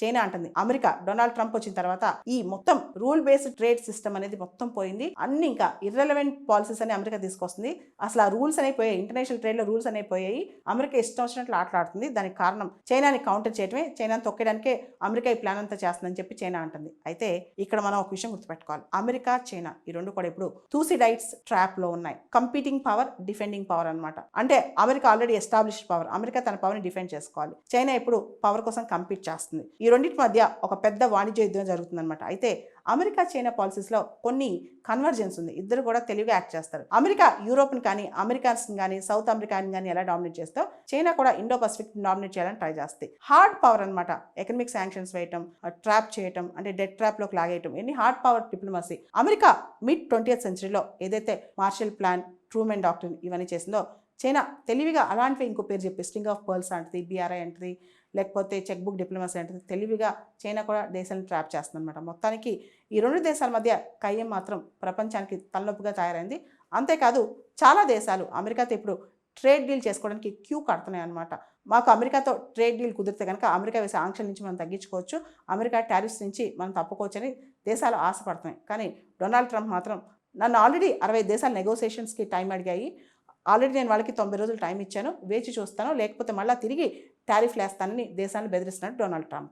China అంటుంది America Donald Trump వచ్చిన తర్వాత ఈ మొత్తం రూల్ బేస్డ్ ట్రేడ్ సిస్టమ్ అనేది మొత్తం పోయింది, అన్ని ఇంకా ఇర్రెలవెంట్ పాలసీస్ అని అమెరికా తీసుకొస్తుంది, అసలు ఆ రూల్స్ అనేవి పోయాయి, ఇంటర్నేషనల్ ట్రేడ్ లో రూల్స్ అనేవి పోయాయి, అమెరికా ఇష్టం వచ్చినట్లు ఆటలాడుతుంది, దానికి కారణం చైనాని కౌంటర్ చేయడమే, చైనాని తొక్కడానికే అమెరికా ఈ ప్లాన్ అంతా చేస్తుందని చెప్పి చైనా అంటుంది. అయితే ఇక్కడ మనం ఒక విషయం గుర్తుపెట్టుకోవాలి, అమెరికా చైనా ఈ రెండు కూడా ఇప్పుడు థూసిడైట్స్ ట్రాప్ లో ఉన్నాయి. కంపీటింగ్ పవర్, డిఫెండింగ్ పవర్ అనమాట. అంటే America already established power, America తన పవర్ ని డిఫెండ్ చేసుకోవాలి, చైనా ఇప్పుడు పవర్ కోసం కంపీట్ చేస్తుంది. ఈ రెండింటి మధ్య ఒక పెద్ద వాణిజ్య యుద్ధం జరుగుతుంది అనమాట. అయితే అమెరికా చైనా పాలసీస్ లో కొన్ని కన్వర్జెన్స్ ఉంది, ఇద్దరు కూడా తెలివిగా యాక్ట్ చేస్తారు. అమెరికా యూరోప్ కానీ అమెరికాన్స్ కానీ సౌత్ అమెరికాని కానీ ఎలా డామినేట్ చేస్తో చైనా కూడా ఇండో పసిఫిక్ డామినేట్ చేయాలని ట్రై చేస్తాయి. హార్డ్ పవర్ అనమాట, ఎకనామిక్ శాంక్షన్స్ వేయటం, ట్రాప్ చేయటం, అంటే డెట్ ట్రాప్ లోకి లాగేయటం, ఎన్ని hard power diplomacy. America mid 20th సెంచరీలో ఏదైతే మార్షల్ ప్లాన్, ట్రూమెన్ డాక్ట్రిన్ ఇవన్నీ చేసిందో చైనా తెలివిగా అలాంటివి ఇంకో పేరు చెప్పి స్ట్రింగ్ ఆఫ్ పర్ల్స్ అంటది, BRI అంటది, లేకపోతే చెక్ బుక్ డిప్లొమసీ అంటది, తెలివిగా చైనా కూడా దేశాన్ని ట్రాప్ చేస్తుంది అనమాట. మొత్తానికి ఈ రెండు దేశాల మధ్య కయ్యం మాత్రం ప్రపంచానికి తలనొప్పిగా తయారైంది. అంతేకాదు చాలా దేశాలు అమెరికాతో ఇప్పుడు ట్రేడ్ డీల్ చేసుకోవడానికి క్యూ కడుతున్నాయి అనమాట. మాకు అమెరికాతో ట్రేడ్ డీల్ కుదిరితే కనుక అమెరికా వేసే ఆంక్షల నుంచి మనం తగ్గించుకోవచ్చు, అమెరికా టారిఫ్స్ నుంచి మనం తప్పుకోవచ్చు అని దేశాలు ఆశపడుతున్నాయి. కానీ డొనాల్డ్ ట్రంప్ మాత్రం నన్ను ఆల్రెడీ 60 దేశాలు నెగోసియేషన్స్కి టైం అడిగాయి, ఆల్రెడీ నేను వాళ్ళకి 90 రోజులు టైం ఇచ్చాను, వేచి చూస్తాను, లేకపోతే మళ్ళీ తిరిగి టారిఫ్లు వేస్తానని దేశాన్ని బెదిరిస్తున్నాడు డొనాల్డ్ ట్రంప్.